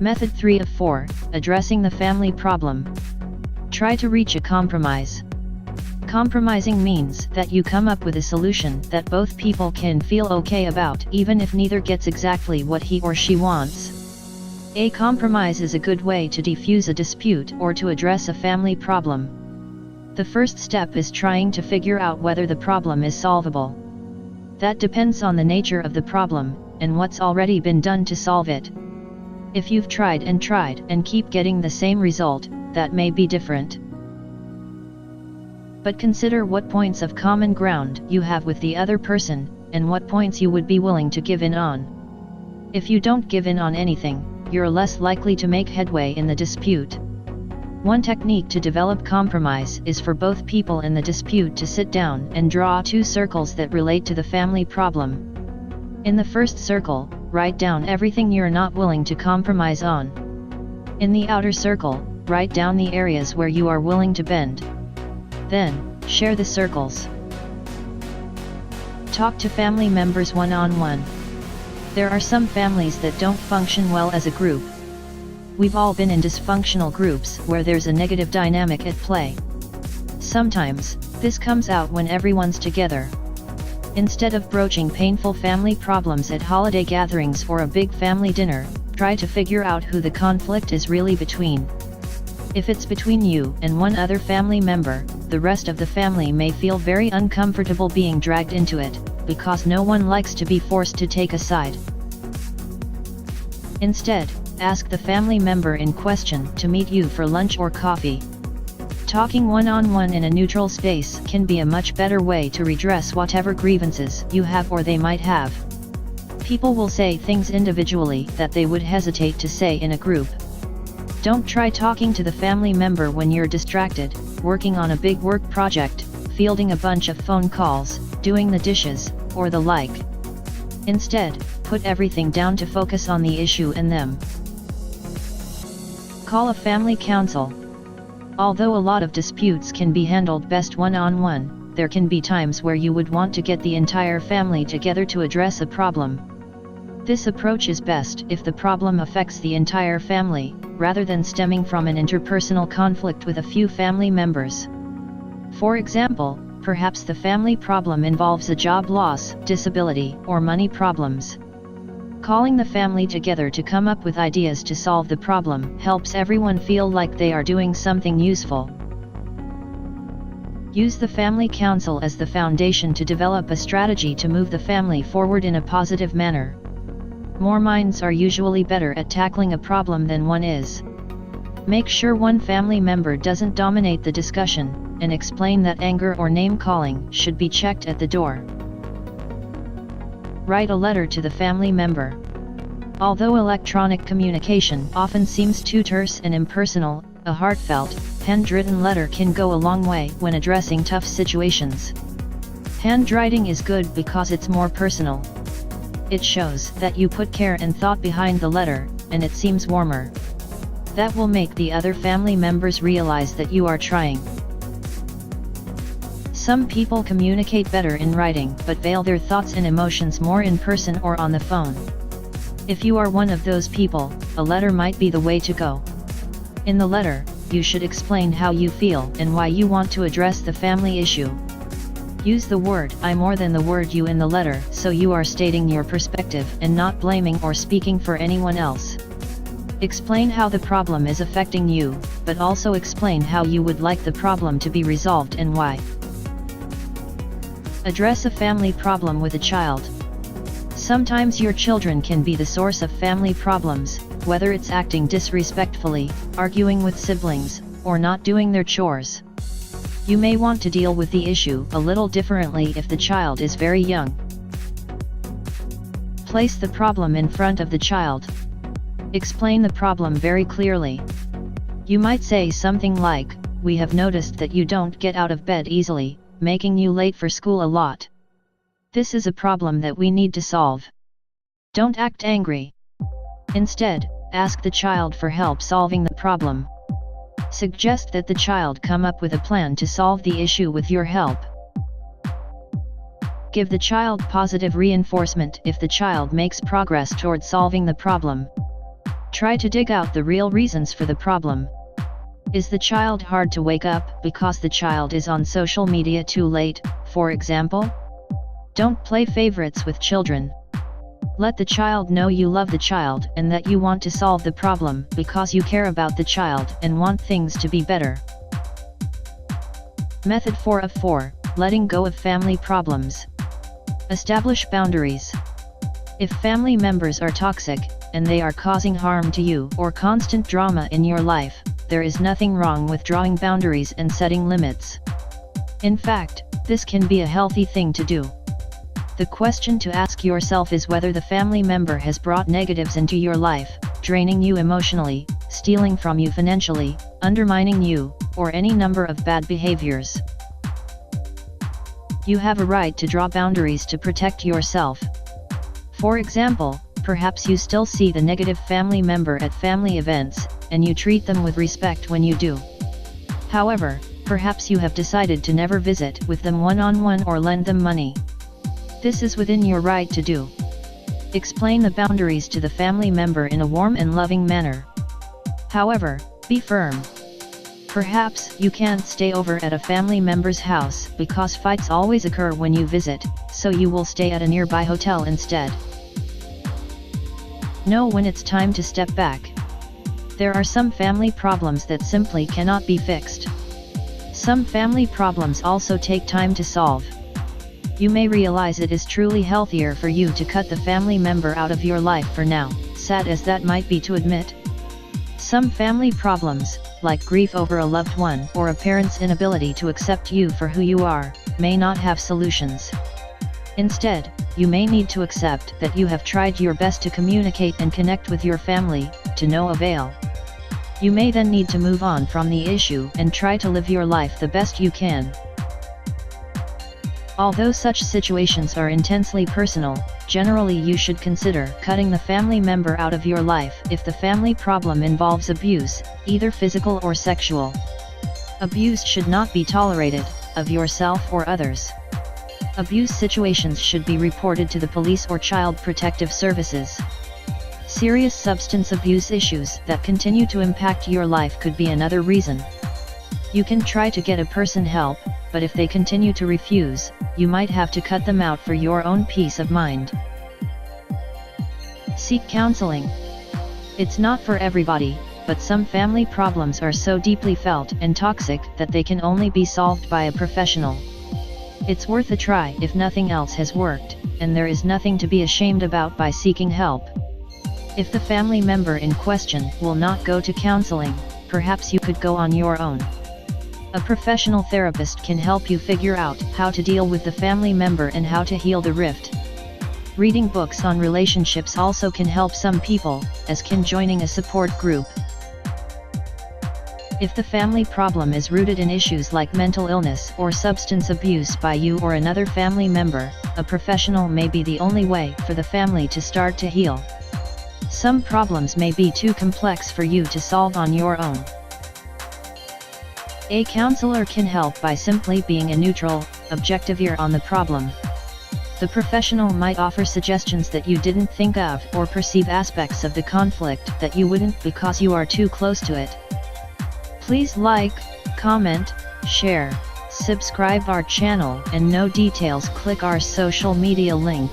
Method 3 of 4, addressing the family problem. Try to reach a compromise. Compromising means that you come up with a solution that both people can feel okay about, even if neither gets exactly what he or she wants. A compromise is a good way to defuse a dispute or to address a family problem. The first step is trying to figure out whether the problem is solvable. That depends on the nature of the problem, and what's already been done to solve it. If you've tried and keep getting the same result, that may be different. But consider what points of common ground you have with the other person, and what points you would be willing to give in on. If you don't give in on anything, you're less likely to make headway in the dispute. One technique to develop compromise is for both people in the dispute to sit down and draw two circles that relate to the family problem. In the first circle, write down everything you're not willing to compromise on. In the outer circle, write down the areas where you are willing to bend. Then, share the circles. Talk to family members one-on-one. There are some families that don't function well as a group. We've all been in dysfunctional groups where there's a negative dynamic at play. Sometimes, this comes out when everyone's together. Instead of broaching painful family problems at holiday gatherings or a big family dinner, try to figure out who the conflict is really between. If it's between you and one other family member, the rest of the family may feel very uncomfortable being dragged into it, because no one likes to be forced to take a side. Instead, ask the family member in question to meet you for lunch or coffee. Talking one-on-one in a neutral space can be a much better way to redress whatever grievances you have or they might have. People will say things individually that they would hesitate to say in a group. Don't try talking to the family member when you're distracted, working on a big work project, fielding a bunch of phone calls, doing the dishes, or the like. Instead, put everything down to focus on the issue and them. Call a family council. Although a lot of disputes can be handled best one-on-one, there can be times where you would want to get the entire family together to address a problem. This approach is best if the problem affects the entire family, rather than stemming from an interpersonal conflict with a few family members. For example, perhaps the family problem involves a job loss, disability, or money problems. Calling the family together to come up with ideas to solve the problem helps everyone feel like they are doing something useful. Use the family council as the foundation to develop a strategy to move the family forward in a positive manner. More minds are usually better at tackling a problem than one is. Make sure one family member doesn't dominate the discussion, and explain that anger or name-calling should be checked at the door. Write a letter to the family member. Although electronic communication often seems too terse and impersonal, a heartfelt, handwritten letter can go a long way when addressing tough situations. Handwriting is good because it's more personal. It shows that you put care and thought behind the letter, and it seems warmer. That will make the other family members realize that you are trying. Some people communicate better in writing but veil their thoughts and emotions more in person or on the phone. If you are one of those people, a letter might be the way to go. In the letter, you should explain how you feel and why you want to address the family issue. Use the word "I" more than the word "you" in the letter, so you are stating your perspective and not blaming or speaking for anyone else. Explain how the problem is affecting you, but also explain how you would like the problem to be resolved and why. Address a family problem with a child. Sometimes your children can be the source of family problems, whether it's acting disrespectfully, arguing with siblings, or not doing their chores. You may want to deal with the issue a little differently if the child is very young. Place the problem in front of the child. Explain the problem very clearly. You might say something like, "We have noticed that you don't get out of bed easily, making you late for school a lot. This is a problem that we need to solve. Don't act angry. Instead, ask the child for help solving the problem. Suggest that the child come up with a plan to solve the issue with your help. Give the child positive reinforcement if the child makes progress toward solving the problem. Try to dig out the real reasons for the problem. Is the child hard to wake up because the child is on social media too late, for example? Don't play favorites with children. Let the child know you love the child and that you want to solve the problem because you care about the child and want things to be better. Method 4 of 4, letting go of family problems. Establish boundaries. If family members are toxic, and they are causing harm to you or constant drama in your life, there is nothing wrong with drawing boundaries and setting limits. In fact, this can be a healthy thing to do. The question to ask yourself is whether the family member has brought negatives into your life, draining you emotionally, stealing from you financially, undermining you, or any number of bad behaviors. You have a right to draw boundaries to protect yourself. For example, perhaps you still see the negative family member at family events, and you treat them with respect when you do. However, perhaps you have decided to never visit with them one-on-one or lend them money. This is within your right to do. Explain the boundaries to the family member in a warm and loving manner. However, be firm. Perhaps you can't stay over at a family member's house because fights always occur when you visit, so you will stay at a nearby hotel instead. Know when it's time to step back. There are some family problems that simply cannot be fixed. Some family problems also take time to solve. You may realize it is truly healthier for you to cut the family member out of your life for now, sad as that might be to admit. Some family problems, like grief over a loved one or a parent's inability to accept you for who you are, may not have solutions. Instead, you may need to accept that you have tried your best to communicate and connect with your family, to no avail. You may then need to move on from the issue and try to live your life the best you can. Although such situations are intensely personal, generally you should consider cutting the family member out of your life if the family problem involves abuse, either physical or sexual. Abuse should not be tolerated, of yourself or others. Abuse situations should be reported to the police or child protective services. Serious substance abuse issues that continue to impact your life could be another reason. You can try to get a person help, but if they continue to refuse, you might have to cut them out for your own peace of mind. Seek counseling. It's not for everybody, but some family problems are so deeply felt and toxic that they can only be solved by a professional. It's worth a try if nothing else has worked, and there is nothing to be ashamed about by seeking help. If the family member in question will not go to counseling, perhaps you could go on your own. A professional therapist can help you figure out how to deal with the family member and how to heal the rift. Reading books on relationships also can help some people, as can joining a support group. If the family problem is rooted in issues like mental illness or substance abuse by you or another family member, a professional may be the only way for the family to start to heal. Some problems may be too complex for you to solve on your own. A counselor can help by simply being a neutral, objective ear on the problem. The professional might offer suggestions that you didn't think of or perceive aspects of the conflict that you wouldn't because you are too close to it. Please like, comment, share, subscribe our channel, and know details, click our social media link.